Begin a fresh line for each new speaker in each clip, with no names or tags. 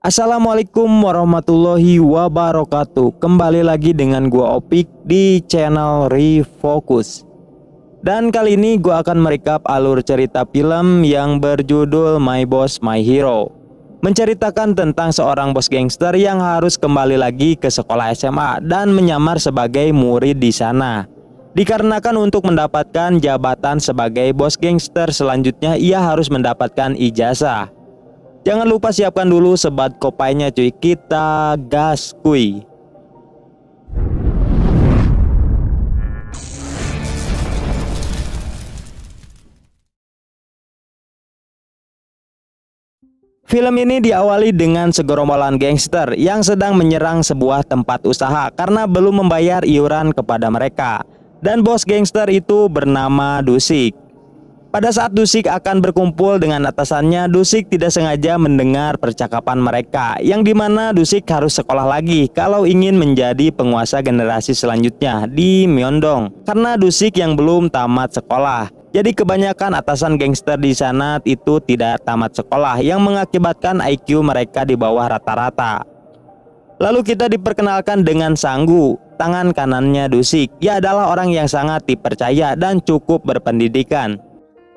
Assalamualaikum warahmatullahi wabarakatuh. Kembali lagi dengan gua Opik di channel Refocus. Dan kali ini gua akan merekap alur cerita film yang berjudul My Boss My Hero. Menceritakan tentang seorang bos gangster yang harus kembali lagi ke sekolah SMA dan menyamar sebagai murid di sana. Dikarenakan untuk mendapatkan jabatan sebagai bos gangster selanjutnya ia harus mendapatkan ijazah. Jangan lupa siapkan dulu sebat kopainya cuy, kita gas kuy. Film ini diawali dengan segerombolan gangster yang sedang menyerang sebuah tempat usaha karena belum membayar iuran kepada mereka. Dan bos gangster itu bernama Dusik. Pada saat Dusik akan berkumpul dengan atasannya, Dusik tidak sengaja mendengar percakapan mereka, yang dimana Dusik harus sekolah lagi kalau ingin menjadi penguasa generasi selanjutnya di Myeongdong. Karena Dusik yang belum tamat sekolah, jadi kebanyakan atasan gangster di sana itu tidak tamat sekolah, yang mengakibatkan IQ mereka di bawah rata-rata. Lalu kita diperkenalkan dengan Sanggu, tangan kanannya Dusik. Ia adalah orang yang sangat dipercaya dan cukup berpendidikan.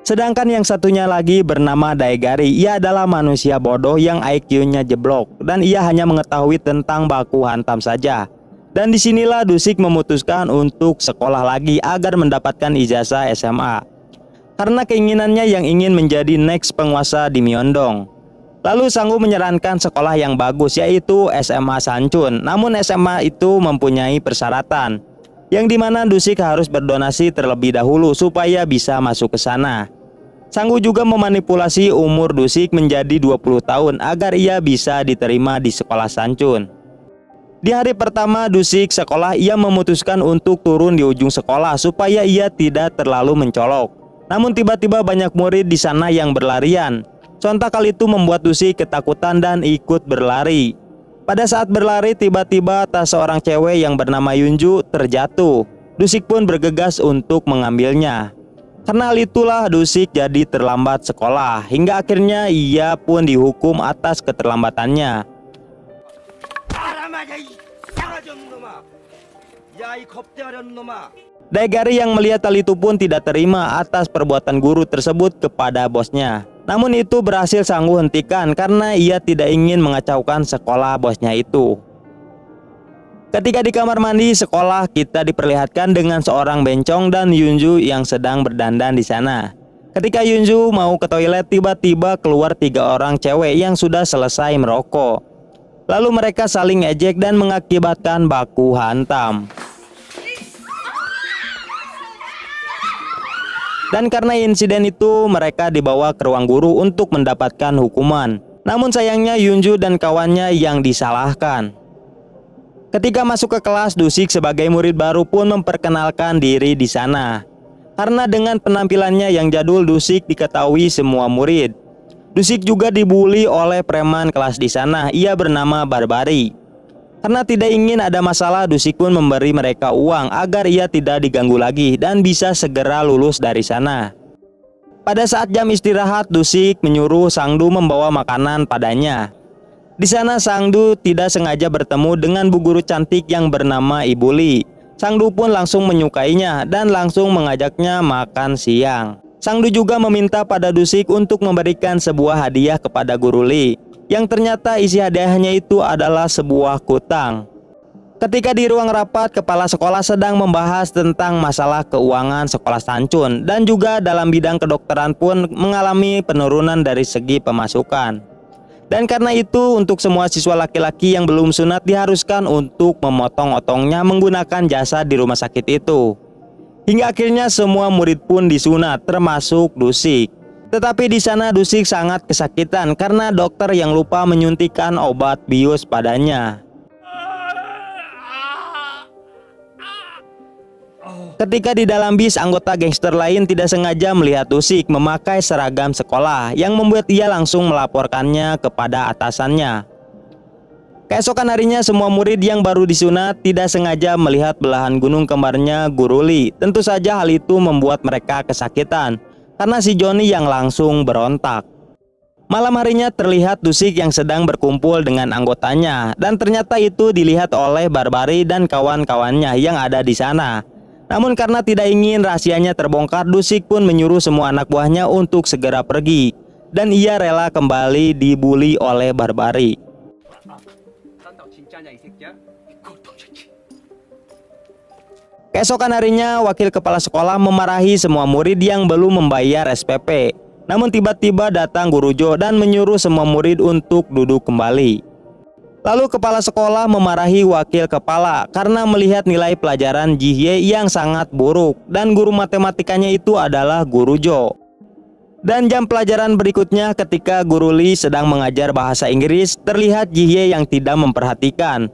Sedangkan yang satunya lagi bernama Daegari. Ia adalah manusia bodoh yang IQ-nya jeblok dan ia hanya mengetahui tentang baku hantam saja. Dan disinilah Dusik memutuskan untuk sekolah lagi agar mendapatkan ijazah SMA. Karena keinginannya yang ingin menjadi next penguasa di Myeongdong. Lalu Sanggu menyarankan sekolah yang bagus yaitu SMA Sanchun. Namun SMA itu mempunyai persyaratan, yang dimana Dusik harus berdonasi terlebih dahulu supaya bisa masuk ke sana. Sanggu juga memanipulasi umur Dusik menjadi 20 tahun agar ia bisa diterima di sekolah Sanchun. Di hari pertama Dusik sekolah, ia memutuskan untuk turun di ujung sekolah supaya ia tidak terlalu mencolok. Namun tiba-tiba banyak murid di sana yang berlarian. Sontak hal itu membuat Dusik ketakutan dan ikut berlari. Pada saat berlari tiba-tiba tas seorang cewek yang bernama Yunju terjatuh. Dusik pun bergegas untuk mengambilnya. Karena hal itulah Dusik jadi terlambat sekolah. Hingga akhirnya ia pun dihukum atas keterlambatannya. Daegari yang melihat hal itu pun tidak terima atas perbuatan guru tersebut kepada bosnya. Namun itu berhasil Sanggu hentikan karena ia tidak ingin mengacaukan sekolah bosnya itu. Ketika di kamar mandi sekolah, kita diperlihatkan dengan seorang bencong dan Yunju yang sedang berdandan di sana. Ketika Yunju mau ke toilet, tiba-tiba keluar 3 orang cewek yang sudah selesai merokok. Lalu mereka saling ejek dan mengakibatkan baku hantam. Dan karena insiden itu mereka dibawa ke ruang guru untuk mendapatkan hukuman. Namun sayangnya Yunju dan kawannya yang disalahkan. Ketika masuk ke kelas, Dusik sebagai murid baru pun memperkenalkan diri di sana. Karena dengan penampilannya yang jadul, Dusik diketahui semua murid. Dusik juga dibully oleh preman kelas di sana. Ia bernama Barbari. Karena tidak ingin ada masalah, Dusik pun memberi mereka uang agar ia tidak diganggu lagi dan bisa segera lulus dari sana. Pada saat jam istirahat, Dusik menyuruh Sangdu membawa makanan padanya. Di sana Sangdu tidak sengaja bertemu dengan bu guru cantik yang bernama Ibu Li. Sangdu pun langsung menyukainya dan langsung mengajaknya makan siang. Sangdu juga meminta pada Dusik untuk memberikan sebuah hadiah kepada guru Li, yang ternyata isi hadiahnya itu adalah sebuah kutang. Ketika di ruang rapat, kepala sekolah sedang membahas tentang masalah keuangan sekolah Sanchun dan juga dalam bidang kedokteran pun mengalami penurunan dari segi pemasukan. Dan karena itu untuk semua siswa laki-laki yang belum sunat diharuskan untuk memotong otongnya menggunakan jasa di rumah sakit itu. Hingga akhirnya semua murid pun disunat termasuk Dusik. Tetapi di sana Dusik sangat kesakitan karena dokter yang lupa menyuntikkan obat bius padanya. Ketika di dalam bis, anggota gangster lain tidak sengaja melihat Dusik memakai seragam sekolah yang membuat ia langsung melaporkannya kepada atasannya. Keesokan harinya semua murid yang baru disunat tidak sengaja melihat belahan gunung kembarnya Guru Lee. Tentu saja hal itu membuat mereka kesakitan karena si Johnny yang langsung berontak. Malam harinya terlihat Dusik yang sedang berkumpul dengan anggotanya, dan ternyata itu dilihat oleh Barbary dan kawan-kawannya yang ada di sana. Namun karena tidak ingin rahasianya terbongkar, Dusik pun menyuruh semua anak buahnya untuk segera pergi, dan ia rela kembali dibully oleh Barbary. Keesokan harinya, wakil kepala sekolah memarahi semua murid yang belum membayar SPP. Namun tiba-tiba datang Guru Jo dan menyuruh semua murid untuk duduk kembali. Lalu kepala sekolah memarahi wakil kepala karena melihat nilai pelajaran Jihye yang sangat buruk, dan guru matematikanya itu adalah Guru Jo. Dan jam pelajaran berikutnya ketika Guru Lee sedang mengajar bahasa Inggris, terlihat Jihye yang tidak memperhatikan.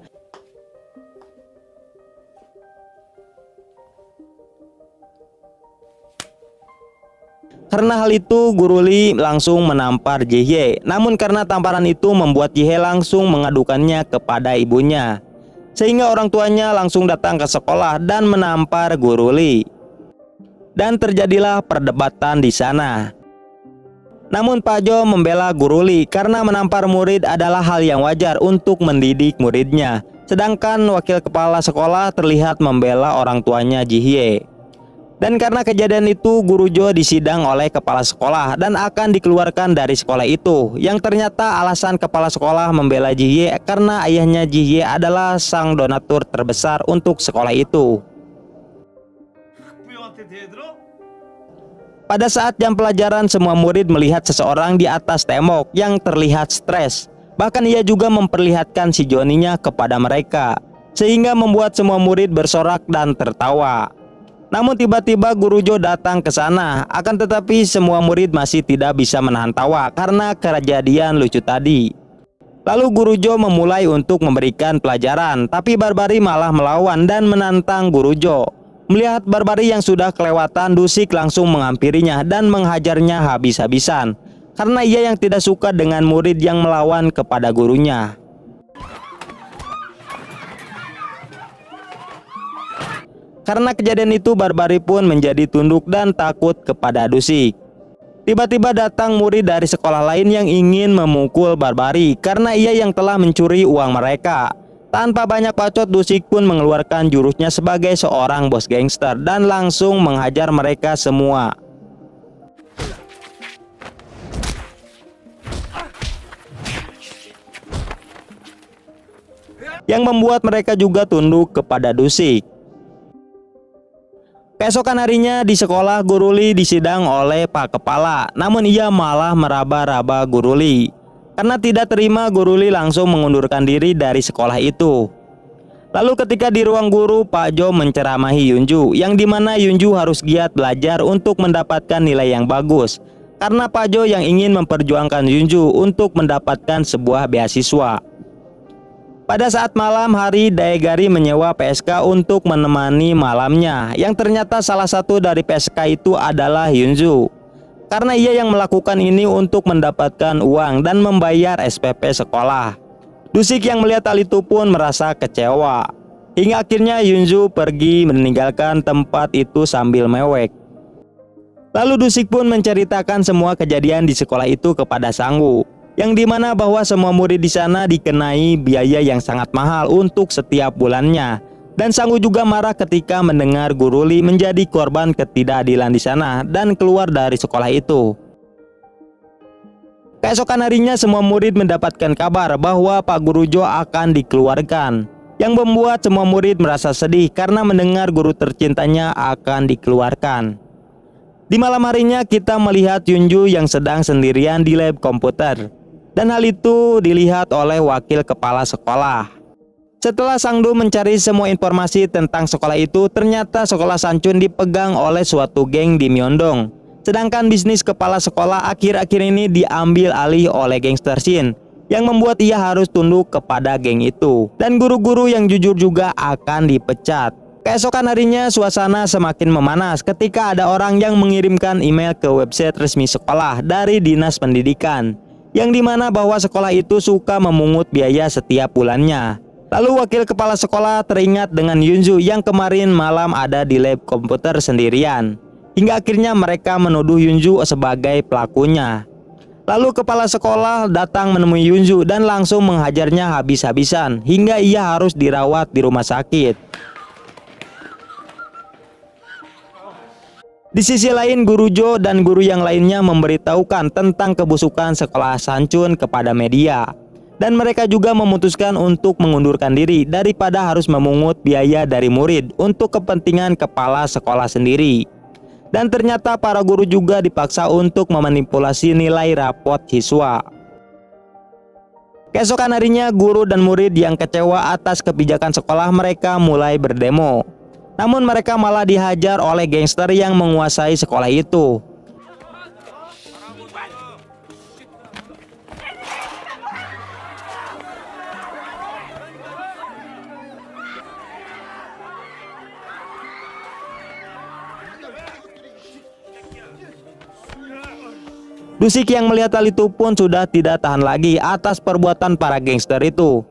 Karena hal itu, Guru Lee langsung menampar Jihye. Namun karena tamparan itu membuat Jihye langsung mengadukannya kepada ibunya, sehingga orang tuanya langsung datang ke sekolah dan menampar Guru Lee. Dan terjadilah perdebatan di sana. Namun Pak Jo membela Guru Lee karena menampar murid adalah hal yang wajar untuk mendidik muridnya. Sedangkan wakil kepala sekolah terlihat membela orang tuanya Jihye. Dan karena kejadian itu, Guru Jo disidang oleh kepala sekolah dan akan dikeluarkan dari sekolah itu. Yang ternyata alasan kepala sekolah membela Jihye karena ayahnya Jihye adalah sang donatur terbesar untuk sekolah itu. Pada saat jam pelajaran, semua murid melihat seseorang di atas tembok yang terlihat stres. Bahkan ia juga memperlihatkan si Johnny-nya kepada mereka, sehingga membuat semua murid bersorak dan tertawa. Namun tiba-tiba Guru Jo datang ke sana, akan tetapi semua murid masih tidak bisa menahan tawa karena kejadian lucu tadi. Lalu Guru Jo memulai untuk memberikan pelajaran, tapi Barbary malah melawan dan menantang Guru Jo. Melihat Barbary yang sudah kelewatan, Dusik langsung menghampirinya dan menghajarnya habis-habisan, karena ia yang tidak suka dengan murid yang melawan kepada gurunya. Karena kejadian itu, Barbary pun menjadi tunduk dan takut kepada Dusik. Tiba-tiba datang murid dari sekolah lain yang ingin memukul Barbary karena ia yang telah mencuri uang mereka. Tanpa banyak bacot, Dusik pun mengeluarkan jurusnya sebagai seorang bos gangster dan langsung menghajar mereka semua. Yang membuat mereka juga tunduk kepada Dusik. Keesokan harinya di sekolah, Guru Lee disidang oleh Pak Kepala. Namun ia malah meraba-raba Guru Lee. Karena tidak terima, Guru Lee langsung mengundurkan diri dari sekolah itu. Lalu ketika di ruang guru, Pak Jo menceramahi Yunju, yang dimana Yunju harus giat belajar untuk mendapatkan nilai yang bagus. Karena Pak Jo yang ingin memperjuangkan Yunju untuk mendapatkan sebuah beasiswa. Pada saat malam hari, Daegari menyewa PSK untuk menemani malamnya, yang ternyata salah satu dari PSK itu adalah Yunju. Karena ia yang melakukan ini untuk mendapatkan uang dan membayar SPP sekolah. Dusik yang melihat hal itu pun merasa kecewa. Hingga akhirnya Yunju pergi meninggalkan tempat itu sambil mewek. Lalu Dusik pun menceritakan semua kejadian di sekolah itu kepada Sangwoo, yang dimana bahwa semua murid di sana dikenai biaya yang sangat mahal untuk setiap bulannya. Dan Sangwoo juga marah ketika mendengar Guru Lee menjadi korban ketidakadilan di sana dan keluar dari sekolah itu. Keesokan harinya semua murid mendapatkan kabar bahwa Pak Guru Jo akan dikeluarkan, yang membuat semua murid merasa sedih karena mendengar guru tercintanya akan dikeluarkan. Di malam harinya kita melihat Yunju yang sedang sendirian di lab komputer. Dan hal itu dilihat oleh wakil kepala sekolah. Setelah Sangdo mencari semua informasi tentang sekolah itu, ternyata sekolah Sanchun dipegang oleh suatu geng di Myeongdong. Sedangkan bisnis kepala sekolah akhir-akhir ini diambil alih oleh gangster Shin, yang membuat ia harus tunduk kepada geng itu. Dan guru-guru yang jujur juga akan dipecat. Keesokan harinya suasana semakin memanas ketika ada orang yang mengirimkan email ke website resmi sekolah dari Dinas Pendidikan, yang dimana bahwa sekolah itu suka memungut biaya setiap bulannya. Lalu wakil kepala sekolah teringat dengan Yunju yang kemarin malam ada di lab komputer sendirian. Hingga akhirnya mereka menuduh Yunju sebagai pelakunya. Lalu kepala sekolah datang menemui Yunju dan langsung menghajarnya habis-habisan hingga ia harus dirawat di rumah sakit. Di sisi lain, Guru Jo dan guru yang lainnya memberitahukan tentang kebusukan sekolah Sanchun kepada media. Dan mereka juga memutuskan untuk mengundurkan diri daripada harus memungut biaya dari murid untuk kepentingan kepala sekolah sendiri. Dan ternyata para guru juga dipaksa untuk memanipulasi nilai rapot siswa. Keesokan harinya, guru dan murid yang kecewa atas kebijakan sekolah mereka mulai berdemo. Namun mereka malah dihajar oleh gangster yang menguasai sekolah itu. Dusik yang melihat hal itu pun sudah tidak tahan lagi atas perbuatan para gangster itu.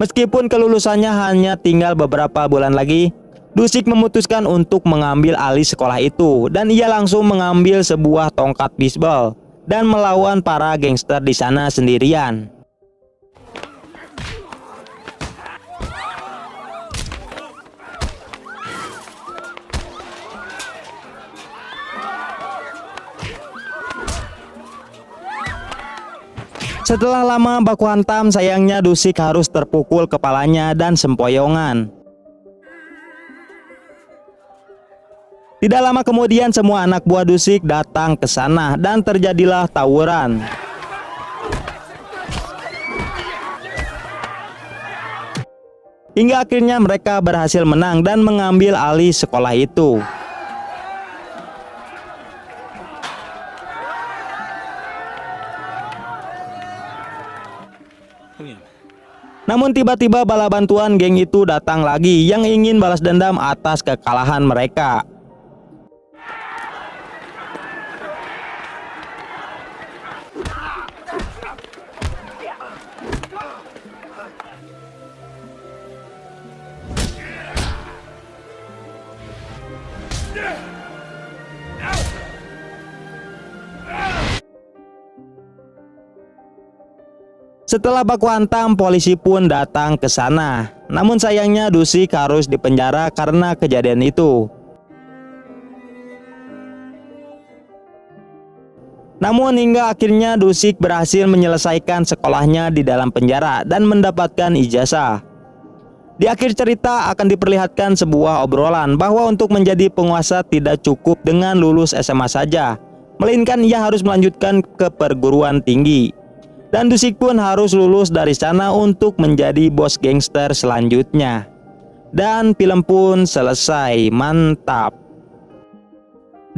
Meskipun kelulusannya hanya tinggal beberapa bulan lagi, Dusik memutuskan untuk mengambil alih sekolah itu dan ia langsung mengambil sebuah tongkat bisbol dan melawan para gangster di sana sendirian. Setelah lama baku hantam, sayangnya Dusik harus terpukul kepalanya dan sempoyongan. Tidak lama kemudian semua anak buah Dusik datang ke sana dan terjadilah tawuran. Hingga akhirnya mereka berhasil menang dan mengambil alih sekolah itu. Namun tiba-tiba bala bantuan geng itu datang lagi yang ingin balas dendam atas kekalahan mereka. Setelah baku hantam, polisi pun datang ke sana. Namun sayangnya Dusik harus dipenjara karena kejadian itu. Namun hingga akhirnya Dusik berhasil menyelesaikan sekolahnya di dalam penjara dan mendapatkan ijazah. Di akhir cerita akan diperlihatkan sebuah obrolan bahwa untuk menjadi penguasa tidak cukup dengan lulus SMA saja, melainkan ia harus melanjutkan ke perguruan tinggi. Dan Dusik pun harus lulus dari sana untuk menjadi bos gangster selanjutnya. Dan film pun selesai, mantap.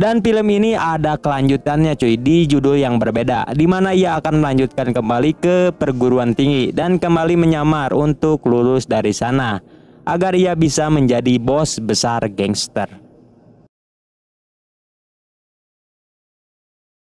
Dan film ini ada kelanjutannya cuy, di judul yang berbeda, dimana ia akan melanjutkan kembali ke perguruan tinggi dan kembali menyamar untuk lulus dari sana agar ia bisa menjadi bos besar gangster.